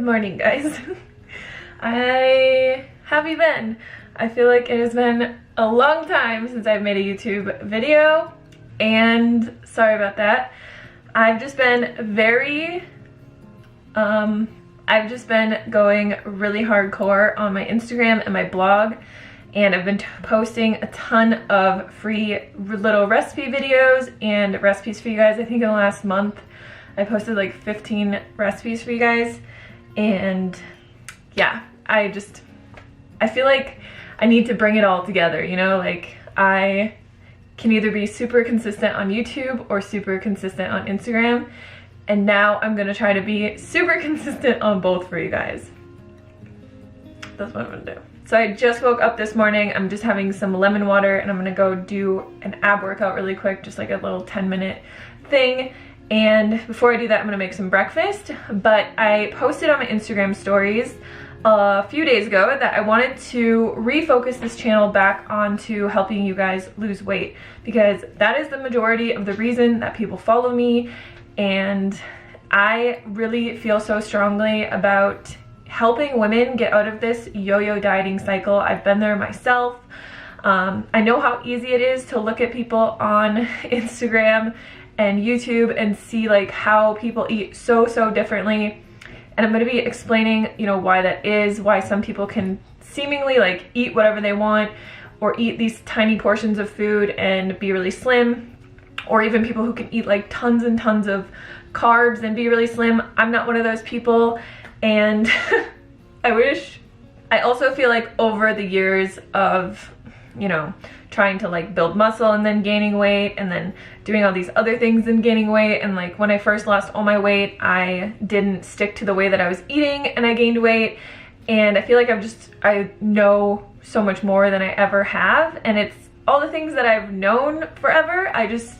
morning, guys. How have you been? I feel like it has been a long time since I've made a YouTube video, and sorry about that. I've just been going really hardcore on my Instagram and my blog, and I've been posting a ton of free little recipe videos and recipes for you guys. I think in the last month I posted like 15 recipes for you guys, and yeah, I feel like I need to bring it all together, you know? Like, I can either be super consistent on YouTube or super consistent on Instagram, and now I'm gonna try to be super consistent on both for you guys. That's what I'm gonna do. So I just woke up this morning. I'm just having some lemon water, and I'm gonna go do an ab workout really quick, just like a little 10-minute thing. And before I do that, I'm gonna make some breakfast. But I posted on my Instagram stories a few days ago that I wanted to refocus this channel back onto helping you guys lose weight, because that is the majority of the reason that people follow me, and I really feel so strongly about helping women get out of this yo-yo dieting cycle. I've been there myself. I know how easy it is to look at people on Instagram and YouTube and see like how people eat so differently. And I'm going to be explaining, you know, why that is, why some people can seemingly like eat whatever they want or eat these tiny portions of food and be really slim, or even people who can eat like tons and tons of carbs and be really slim. I'm not one of those people, and I also feel like over the years of, you know, trying to like build muscle and then gaining weight and then doing all these other things and gaining weight, and like when I first lost all my weight, I didn't stick to the way that I was eating and I gained weight. And I feel like I know so much more than I ever have, and it's all the things that I've known forever, I just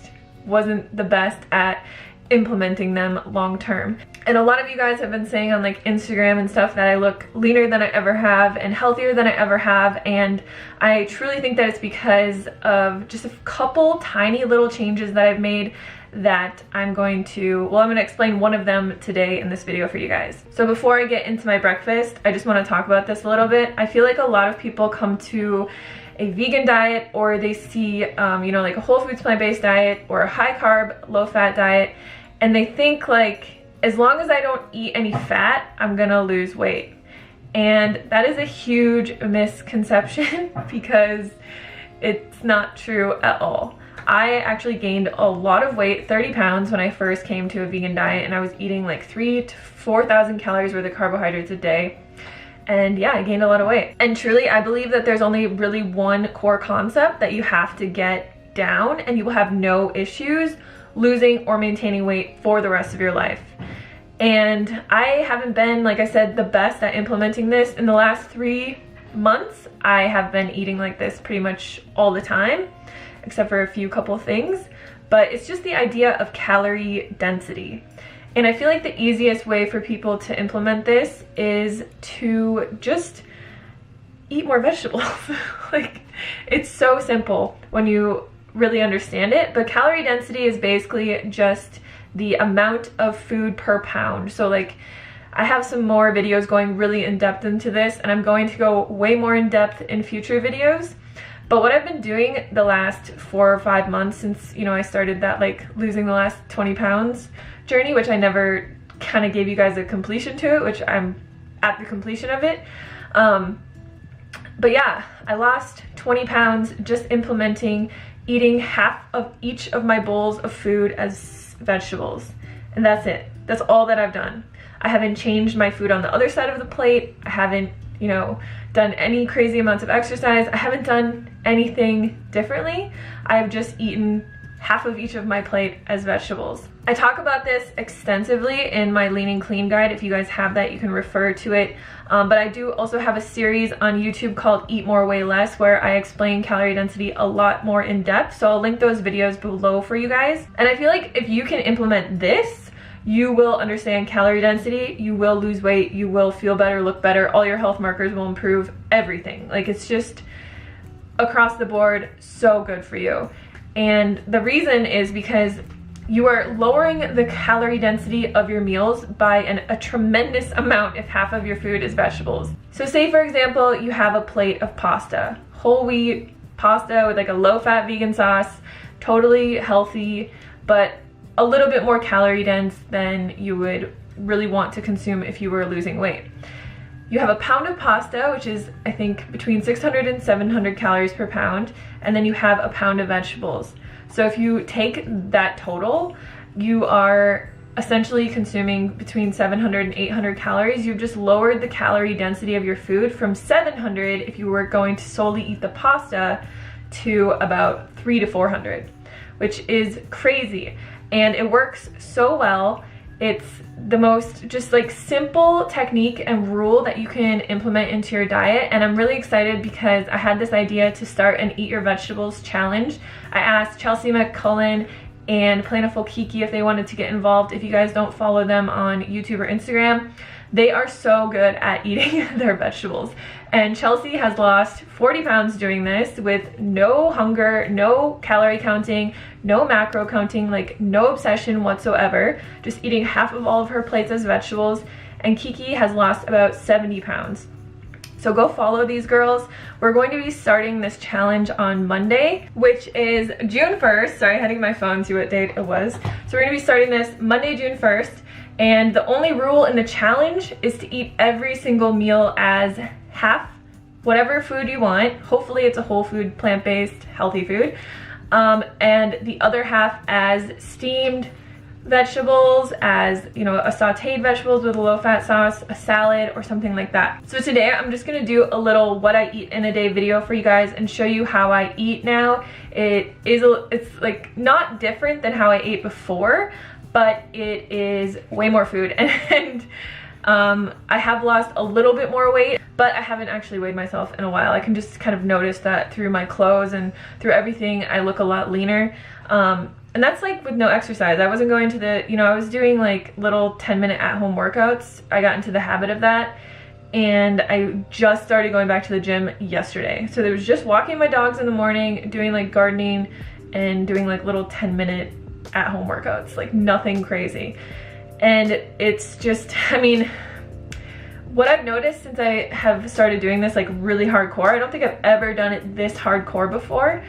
wasn't the best at implementing them long term. And a lot of you guys have been saying on like Instagram and stuff that I look leaner than I ever have and healthier than I ever have, and I truly think that it's because of just a couple tiny little changes that I've made that I'm going to explain one of them today in this video for you guys. So before I get into my breakfast, I just want to talk about this a little bit. I feel like a lot of people come to a vegan diet, or they see you know, like a whole foods plant-based diet or a high carb low fat diet, and they think like, as long as I don't eat any fat, I'm gonna lose weight. And that is a huge misconception because it's not true at all. I actually gained a lot of weight, 30 pounds, when I first came to a vegan diet, and I was eating like 3,000 to 4,000 calories worth of carbohydrates a day. And yeah, I gained a lot of weight. And truly, I believe that there's only really one core concept that you have to get down, and you will have no issues losing or maintaining weight for the rest of your life. And I haven't been, like I said, the best at implementing this. In the last 3 months, I have been eating like this pretty much all the time, except for a few couple things. But it's just the idea of calorie density. And I feel like the easiest way for people to implement this is to just eat more vegetables. Like, it's so simple when you really understand it, but calorie density is basically just the amount of food per pound. So like, I have some more videos going really in depth into this, and I'm going to go way more in depth in future videos. But what I've been doing the last 4 or 5 months since, you know, I started that like losing the last 20 pounds journey, which I never kind of gave you guys a completion to it, which I'm at the completion of it. But yeah, I lost 20 pounds just implementing eating half of each of my bowls of food as vegetables. And that's it. That's all that I've done. I haven't changed my food on the other side of the plate. I haven't, you know, done any crazy amounts of exercise. I haven't done anything differently. I've just eaten half of each of my plate as vegetables. I talk about this extensively in my Lean and Clean guide. If you guys have that, you can refer to it. But I do also have a series on YouTube called Eat More, Weigh Less, where I explain calorie density a lot more in depth. So I'll link those videos below for you guys. And I feel like if you can implement this, you will understand calorie density, you will lose weight, you will feel better, look better, all your health markers will improve, everything. Like, it's just across the board so good for you. And the reason is because you are lowering the calorie density of your meals by a tremendous amount if half of your food is vegetables. So say for example, you have a plate of pasta, whole wheat pasta with like a low-fat vegan sauce, totally healthy, but a little bit more calorie dense than you would really want to consume if you were losing weight. You have a pound of pasta, which is I think between 600 and 700 calories per pound, and then you have a pound of vegetables. So if you take that total, you are essentially consuming between 700 and 800 calories. You've just lowered the calorie density of your food from 700 if you were going to solely eat the pasta to about 300 to 400, which is crazy. And it works so well. It's the most just like simple technique and rule that you can implement into your diet, and I'm really excited because I had this idea to start an Eat Your Vegetables challenge. I asked Chelsea McCullen and Planiful Kiki if they wanted to get involved. If you guys don't follow them on YouTube or Instagram, they are so good at eating their vegetables. And Chelsea has lost 40 pounds doing this with no hunger, no calorie counting, no macro counting, like no obsession whatsoever, just eating half of all of her plates as vegetables. And Kiki has lost about 70 pounds. So go follow these girls. We're going to be starting this challenge on Monday, which is June 1st. Sorry, I had to get my phone to see what date it was. So we're gonna be starting this Monday, June 1st. And the only rule in the challenge is to eat every single meal as half whatever food you want. Hopefully it's a whole food, plant-based, healthy food. And the other half as steamed vegetables, as, you know, a sauteed vegetables with a low-fat sauce, a salad, or something like that. So today I'm just gonna do a little what I eat in a day video for you guys and show you how I eat now. It's like not different than how I ate before, but it is way more food. And I have lost a little bit more weight, but I haven't actually weighed myself in a while. I can just kind of notice that through my clothes and through everything, I look a lot leaner. And that's like with no exercise. I wasn't going to the, you know, I was doing like little 10-minute at-home workouts. I got into the habit of that, and I just started going back to the gym yesterday. So there was just walking my dogs in the morning, doing like gardening, and doing like little 10-minute at-home workouts, like nothing crazy. And it's just, I mean, what I've noticed since I have started doing this like really hardcore, I don't think I've ever done it this hardcore before.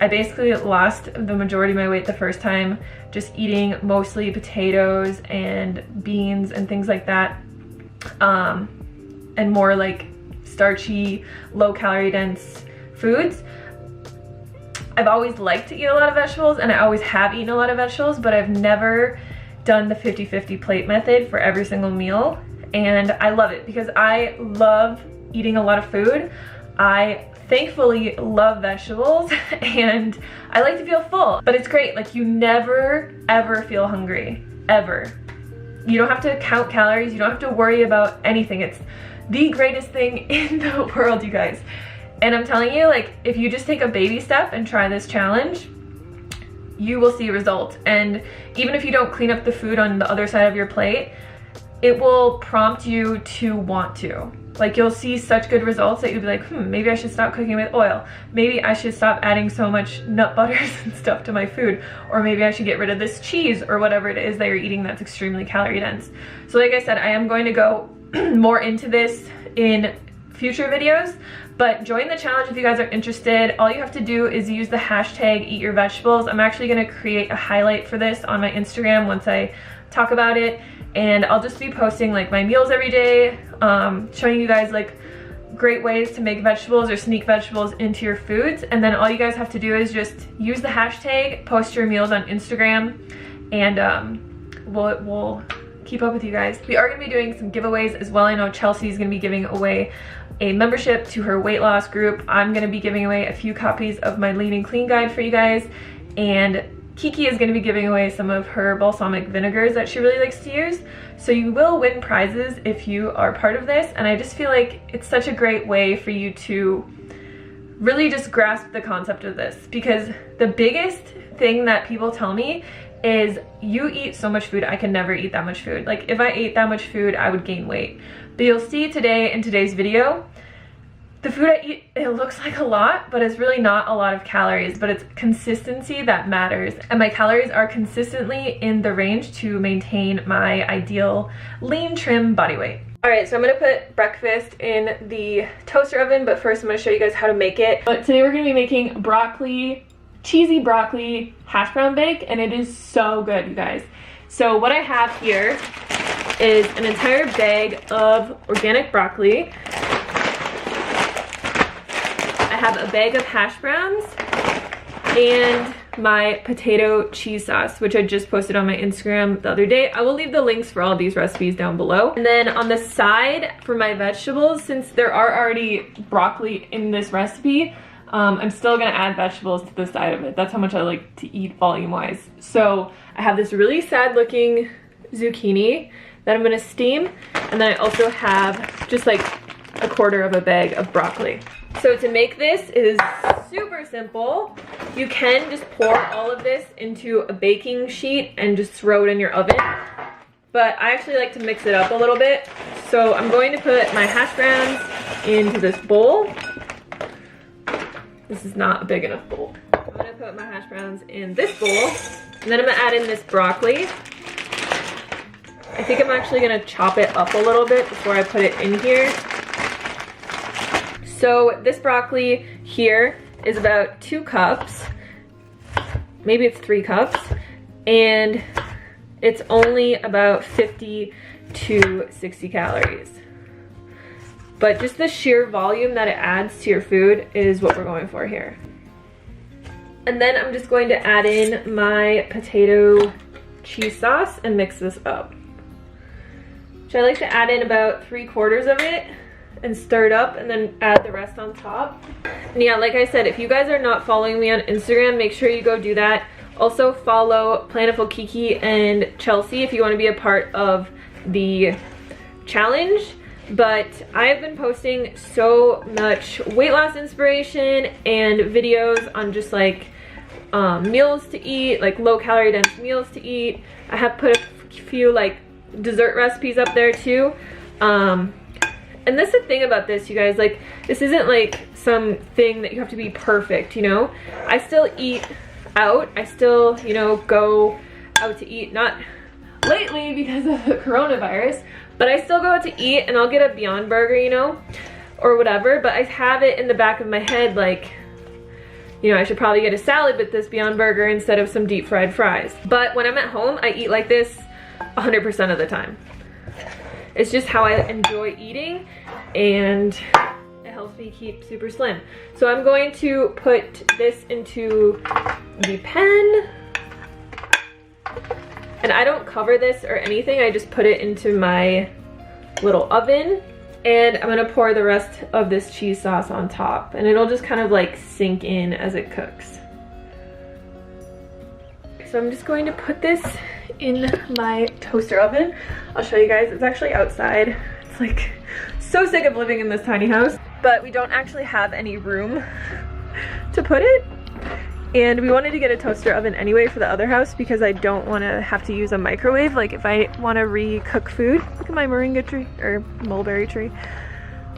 I basically lost the majority of my weight the first time just eating mostly potatoes and beans and things like that, and more like starchy, low calorie dense foods. I've always liked to eat a lot of vegetables, and I always have eaten a lot of vegetables, but I've never done the 50-50 plate method for every single meal. And I love it because I love eating a lot of food. I thankfully love vegetables, and I like to feel full, but it's great. Like, you never ever feel hungry, ever. You don't have to count calories. You don't have to worry about anything. It's the greatest thing in the world, you guys. And I'm telling you, like, if you just take a baby step and try this challenge, you will see results. And even if you don't clean up the food on the other side of your plate, it will prompt you to want to. Like, you'll see such good results that you'll be like, maybe I should stop cooking with oil. Maybe I should stop adding so much nut butters and stuff to my food. Or maybe I should get rid of this cheese or whatever it is that you're eating that's extremely calorie dense. So like I said, I am going to go more into this in future videos, but join the challenge if you guys are interested. All you have to do is use the hashtag Eat Your Vegetables. I'm actually gonna create a highlight for this on my Instagram once I talk about it. And I'll just be posting like my meals every day, showing you guys like great ways to make vegetables or sneak vegetables into your foods. And then all you guys have to do is just use the hashtag, post your meals on Instagram, and we'll keep up with you guys. We are gonna be doing some giveaways as well. I know Chelsea's gonna be giving away a membership to her weight loss group. I'm gonna be giving away a few copies of my Lean and Clean guide for you guys. And Kiki is going to be giving away some of her balsamic vinegars that she really likes to use. So you will win prizes if you are part of this, and I just feel like it's such a great way for you to really just grasp the concept of this, because the biggest thing that people tell me is, you eat so much food, I can never eat that much food. Like, if I ate that much food, I would gain weight. But you'll see today in today's video, the food I eat, it looks like a lot, but it's really not a lot of calories, but it's consistency that matters. And my calories are consistently in the range to maintain my ideal lean, trim body weight. All right, so I'm gonna put breakfast in the toaster oven, but first I'm gonna show you guys how to make it. But today we're gonna be making cheesy broccoli hash brown bake, and it is so good, you guys. So what I have here is an entire bag of organic broccoli. I have a bag of hash browns and my potato cheese sauce, which I just posted on my Instagram the other day. I will leave the links for all these recipes down below. And then on the side for my vegetables, since there are already broccoli in this recipe, I'm still gonna add vegetables to the side of it. That's how much I like to eat volume-wise. So I have this really sad looking zucchini that I'm gonna steam. And then I also have just like a quarter of a bag of broccoli. So to make this is super simple. You can just pour all of this into a baking sheet and just throw it in your oven. But I actually like to mix it up a little bit. So I'm going to put my hash browns into this bowl. This is not a big enough bowl. I'm gonna put my hash browns in this bowl. And then I'm gonna add in this broccoli. I think I'm actually gonna chop it up a little bit before I put it in here. So this broccoli here is about 2 cups, maybe it's 3 cups, and it's only about 50 to 60 calories. But just the sheer volume that it adds to your food is what we're going for here. And then I'm just going to add in my potato cheese sauce and mix this up. So I like to add in about 3/4 of it and stir it up and then add the rest on top. And yeah, like I said, if you guys are not following me on Instagram, make sure you go do that. Also follow Plantiful Kiki and Chelsea if you want to be a part of the challenge. But I have been posting so much weight loss inspiration and videos on just like meals to eat, like low calorie dense meals to eat. I have put a few like dessert recipes up there too. And that's the thing about this, you guys, like this isn't like something that you have to be perfect, you know? I still eat out. I still, you know, go out to eat, not lately because of the coronavirus, but I still go out to eat and I'll get a Beyond Burger, you know, or whatever, but I have it in the back of my head like, you know, I should probably get a salad with this Beyond Burger instead of some deep fried fries. But when I'm at home, I eat like this 100% of the time. It's just how I enjoy eating, and it helps me keep super slim. So I'm going to put this into the pan. And I don't cover this or anything, I just put it into my little oven. And I'm gonna pour the rest of this cheese sauce on top, and it'll just kind of like sink in as it cooks. So I'm just going to put this in my toaster oven. I'll show you guys, it's actually outside. It's like so sick of living in this tiny house, but we don't actually have any room to put it. And we wanted to get a toaster oven anyway for the other house because I don't want to have to use a microwave. Like if I want to re-cook food, look at my moringa tree or mulberry tree.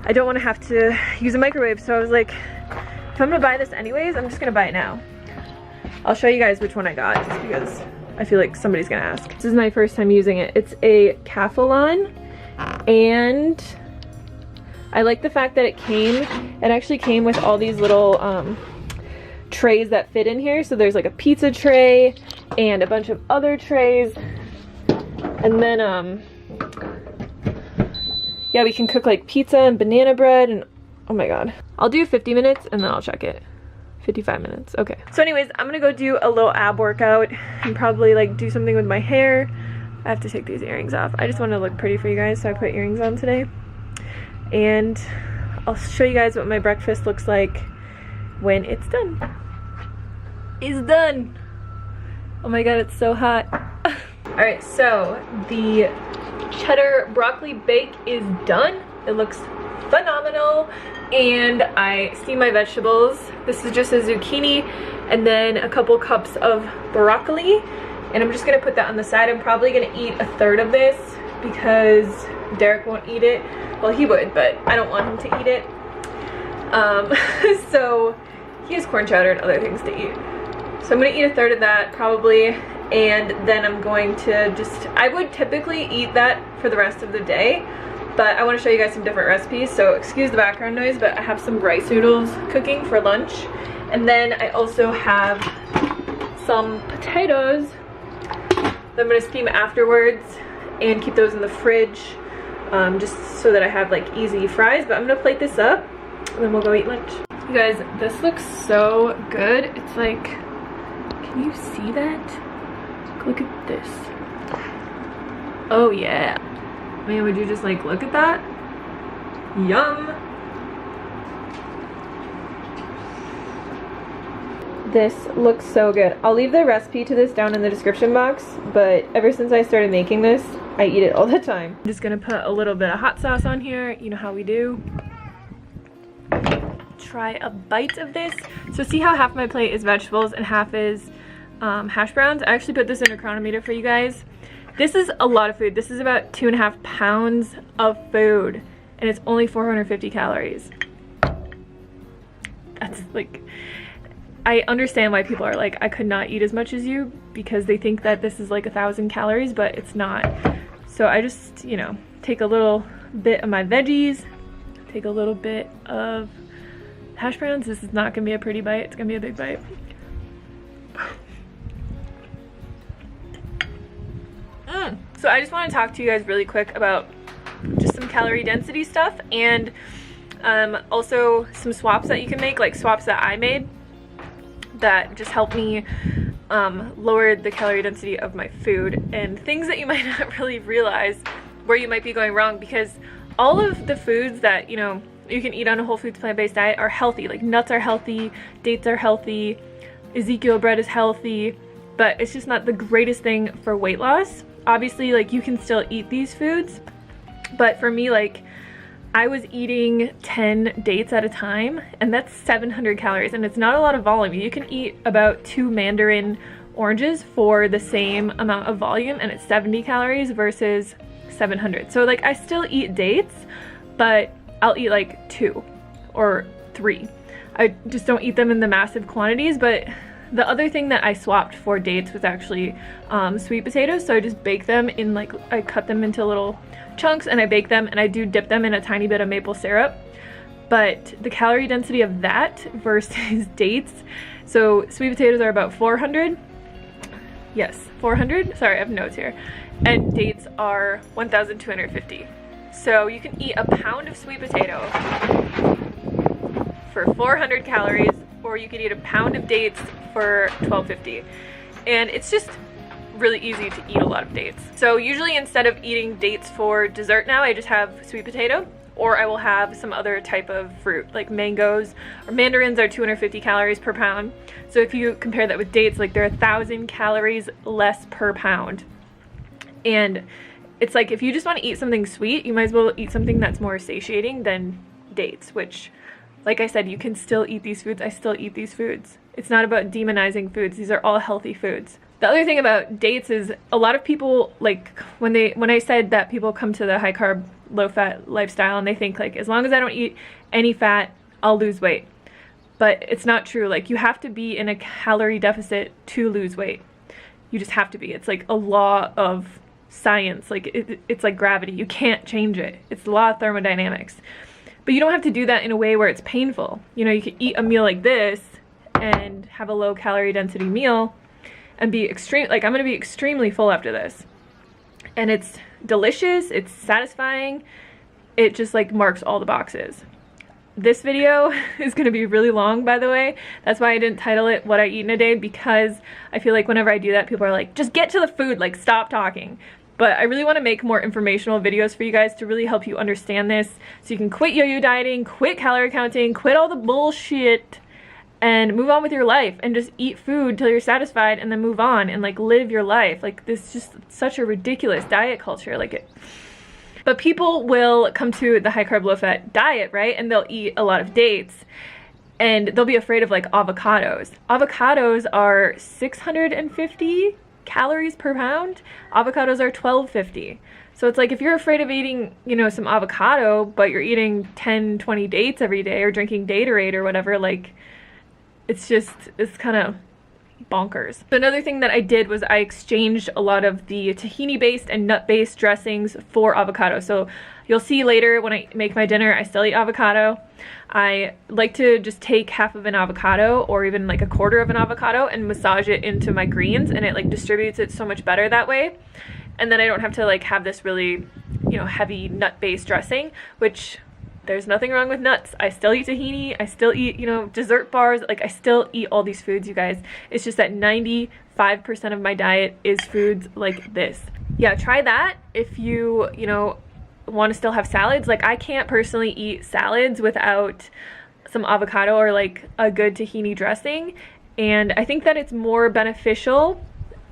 I don't want to have to use a microwave. So I was like, if I'm gonna buy this anyways, I'm just gonna buy it now. I'll show you guys which one I got just because I feel like somebody's gonna ask. This is my first time using it. It's a Calphalon, and I like the fact that it actually came with all these little trays that fit in here. So there's like a pizza tray and a bunch of other trays. And then, yeah, we can cook like pizza and banana bread and oh my God. I'll do 50 minutes and then I'll check it. 55 minutes, okay. So anyways, I'm gonna go do a little ab workout and probably like do something with my hair. I have to take these earrings off. I just want to look pretty for you guys, so I put earrings on today. And I'll show you guys what my breakfast looks like when it's done. It's done. Oh my God, it's so hot. All right, so the cheddar broccoli bake is done. It looks phenomenal. And I steam my vegetables. This is just a zucchini and then a couple cups of broccoli. And I'm just gonna put that on the side. I'm probably gonna eat a third of this because Derek won't eat it. Well, he would, but I don't want him to eat it. So he has corn chowder and other things to eat. So I'm gonna eat a third of that probably, and then I'm going to just, I would typically eat that for the rest of the day, but I want to show you guys some different recipes, so excuse the background noise, but I have some rice noodles cooking for lunch. And then I also have some potatoes that I'm gonna steam afterwards and keep those in the fridge, just so that I have like easy fries. But I'm gonna plate this up and then we'll go eat lunch. You guys, this looks so good. It's like, can you see that? Look at this. Oh yeah. Man, would you just like look at that? Yum. This looks so good. I'll leave the recipe to this down in the description box, but ever since I started making this, I eat it all the time. I'm just gonna put a little bit of hot sauce on here, you know how we do. Try a bite of this. So see how half my plate is vegetables and half is hash browns? I actually put this in a Cronometer for you guys. This is a lot of food. This is about 2.5 pounds of food, and it's only 450 calories. That's like, I understand why people are like, I could not eat as much as you, because they think that this is like 1,000 calories, but it's not. So I just, you know, take a little bit of my veggies, take a little bit of hash browns. This is not gonna be a pretty bite, it's gonna be a big bite. So I just want to talk to you guys really quick about just some calorie density stuff, and also some swaps that you can make, like swaps that I made that just help me lower the calorie density of my food, and things that you might not really realize where you might be going wrong, because all of the foods that, you know, you can eat on a whole foods plant-based diet are healthy. Like nuts are healthy, dates are healthy, Ezekiel bread is healthy, but it's just not the greatest thing for weight loss. Obviously, like, you can still eat these foods, but for me, like, I was eating 10 dates at a time, and that's 700 calories, and it's not a lot of volume. You can eat about 2 mandarin oranges for the same amount of volume, and it's 70 calories versus 700. So like, I still eat dates, but I'll eat like 2 or 3. I just don't eat them in the massive quantities. But the other thing that I swapped for dates was actually sweet potatoes. So I just bake them in, like, I cut them into little chunks and I bake them, and I do dip them in a tiny bit of maple syrup. But the calorie density of that versus dates, so sweet potatoes are about 400. Yes, 400. Sorry, I have notes here. And dates are 1,250. So you can eat a pound of sweet potato for 400 calories, or you could eat a pound of dates for 1,250. And it's just really easy to eat a lot of dates. So usually, instead of eating dates for dessert now, I just have sweet potato, or I will have some other type of fruit, like mangoes or mandarins are 250 calories per pound. So if you compare that with dates, like, they're 1,000 calories less per pound. And it's like, if you just want to eat something sweet, you might as well eat something that's more satiating than dates, which, like I said, you can still eat these foods. I still eat these foods. It's not about demonizing foods. These are all healthy foods. The other thing about dates is a lot of people, like, when I said that people come to the high carb, low fat lifestyle and they think, like, as long as I don't eat any fat, I'll lose weight. But it's not true. Like, you have to be in a calorie deficit to lose weight. You just have to be. It's like a law of science. Like, it's like gravity. You can't change it. It's the law of thermodynamics. But you don't have to do that in a way where it's painful. You know, you can eat a meal like this and have a low calorie density meal and be like, I'm gonna be extremely full after this. And it's delicious, it's satisfying, it just, like, marks all the boxes. This video is gonna be really long, by the way. That's why I didn't title it What I Eat in a Day, because I feel like whenever I do that, people are like, just get to the food, like, stop talking. But I really want to make more informational videos for you guys to really help you understand this, so you can quit yo-yo dieting, quit calorie counting, quit all the bullshit, and move on with your life, and just eat food till you're satisfied, and then move on and, like, live your life. Like, this is just such a ridiculous diet culture, like it. But people will come to the high carb low fat diet, right, and they'll eat a lot of dates, and they'll be afraid of, like, avocados. Avocados are 650 calories per pound. Avocados are 1,250. So it's like if you're afraid of eating, you know, some avocado, but you're eating 10, 20 dates every day or drinking Gatorade or whatever, like it's kind of bonkers. Another thing that I did was I exchanged a lot of the tahini-based and nut-based dressings for avocado. So you'll see later when I make my dinner, I still eat avocado. I like to just take half of an avocado or even like a quarter of an avocado and massage it into my greens, and it like distributes it so much better that way. And then I don't have to like have this really, you know, heavy nut-based dressing, which there's nothing wrong with nuts. I still eat tahini, I still eat, you know, dessert bars, like I still eat all these foods, you guys. It's just that 95% of my diet is foods like this. Yeah, try that if you know, want to still have salads. Like I can't personally eat salads without some avocado or like a good tahini dressing, and I think that it's more beneficial.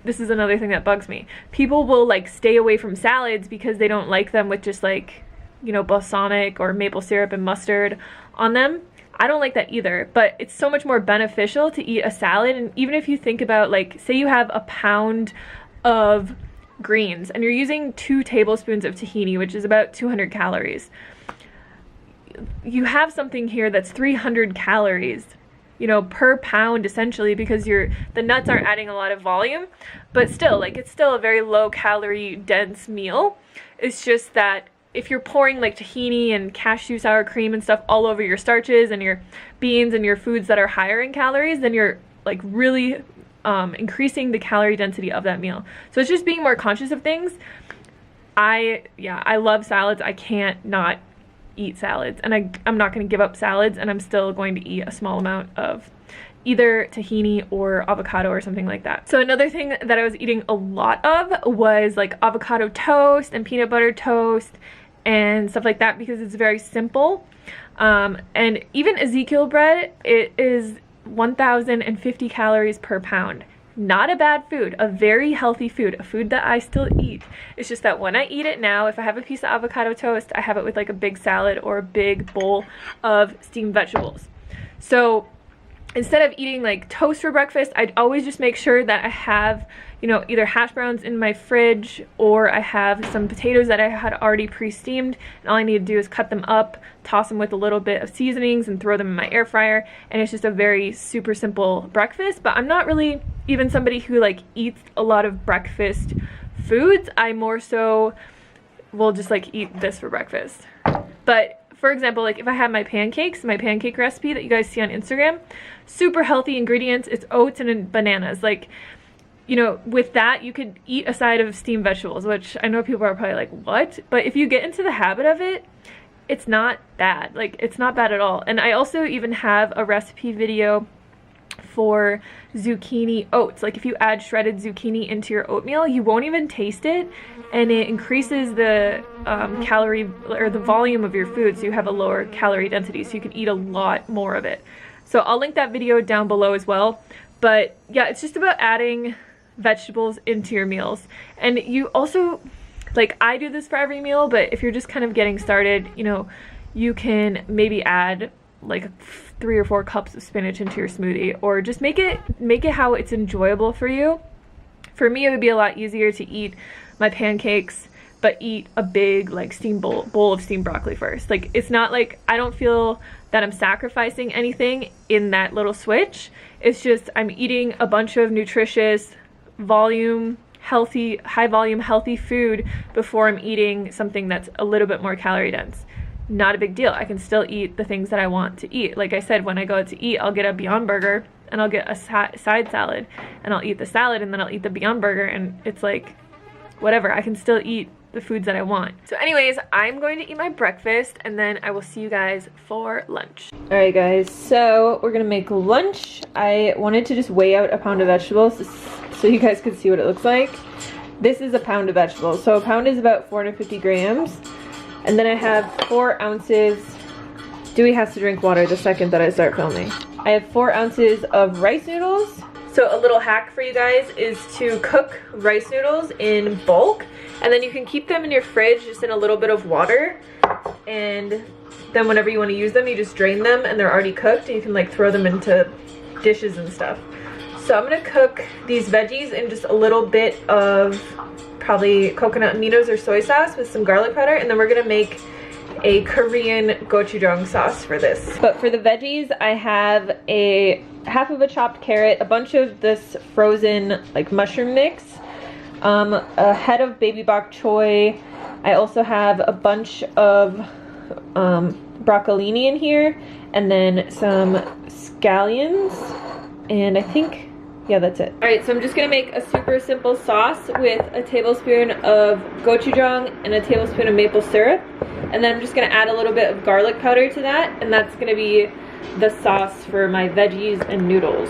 This is another thing that bugs me. People will like stay away from salads because they don't like them with just like, you know, balsamic or maple syrup and mustard on them. I don't like that either, but it's so much more beneficial to eat a salad. And even if you think about, like, say you have a pound of greens and you're using 2 tablespoons of tahini, which is about 200 calories. You have something here that's 300 calories, you know, per pound essentially, because the nuts aren't adding a lot of volume, but still, like, it's still a very low calorie dense meal. It's just that if you're pouring like tahini and cashew sour cream and stuff all over your starches and your beans and your foods that are higher in calories, then you're like really increasing the calorie density of that meal. So it's just being more conscious of things. I love salads. I can't not eat salads, and I'm not going to give up salads, and I'm still going to eat a small amount of either tahini or avocado or something like that. So another thing that I was eating a lot of was like avocado toast and peanut butter toast and stuff like that, because it's very simple. And even Ezekiel bread, it is 1,050 calories per pound. Not a bad food, a very healthy food, a food that I still eat. It's just that when I eat it now, if I have a piece of avocado toast, I have it with like a big salad or a big bowl of steamed vegetables. So instead of eating like toast for breakfast, I'd always just make sure that I have, you know, either hash browns in my fridge, or I have some potatoes that I had already pre-steamed, and all I need to do is cut them up, toss them with a little bit of seasonings, and throw them in my air fryer, and it's just a very super simple breakfast. But I'm not really even somebody who like eats a lot of breakfast foods. I more so will just like eat this for breakfast. But for example, like if I have my pancake recipe that you guys see on Instagram, super healthy ingredients, it's oats and bananas. Like, you know, with that, you could eat a side of steamed vegetables, which I know people are probably like, what? But if you get into the habit of it, it's not bad. Like, it's not bad at all. And I also even have a recipe video for zucchini oats. Like, if you add shredded zucchini into your oatmeal, you won't even taste it, and it increases the calorie or the volume of your food, so you have a lower calorie density, so you can eat a lot more of it. So I'll link that video down below as well. But yeah, it's just about adding vegetables into your meals. And you also, like, I do this for every meal, but if you're just kind of getting started, you know, you can maybe add like 3 or 4 cups of spinach into your smoothie, or just make it how it's enjoyable for you. For me, it would be a lot easier to eat my pancakes but eat a big like steamed bowl of steamed broccoli first. Like, it's not like, I don't feel that I'm sacrificing anything in that little switch. It's just I'm eating a bunch of nutritious, high volume healthy food before I'm eating something that's a little bit more calorie dense. Not a big deal. I can still eat the things that I want to eat. Like I said, when I go out to eat, I'll get a Beyond Burger and I'll get a side salad, and I'll eat the salad and then I'll eat the Beyond Burger, and it's like, whatever, I can still eat the foods that I want. So anyways, I'm going to eat my breakfast, and then I will see you guys for lunch. Alright guys, so we're gonna make lunch. I wanted to just weigh out a pound of vegetables so you guys could see what it looks like. This is a pound of vegetables. So a pound is about 450 grams. And then I have 4 ounces. Dewey has to drink water the second that I start filming. I have 4 ounces of rice noodles. So a little hack for you guys is to cook rice noodles in bulk, and then you can keep them in your fridge just in a little bit of water, and then whenever you want to use them, you just drain them and they're already cooked, and you can like throw them into dishes and stuff. So I'm gonna cook these veggies in just a little bit of probably coconut aminos or soy sauce with some garlic powder, and then we're gonna make a Korean gochujang sauce for this. But for the veggies, I have a half of a chopped carrot, a bunch of this frozen like mushroom mix, a head of baby bok choy. I also have a bunch of broccolini in here, and then some scallions, and I think, yeah, that's it. All right, so I'm just gonna make a super simple sauce with a tablespoon of gochujang and a tablespoon of maple syrup. And then I'm just gonna add a little bit of garlic powder to that, and that's gonna be the sauce for my veggies and noodles.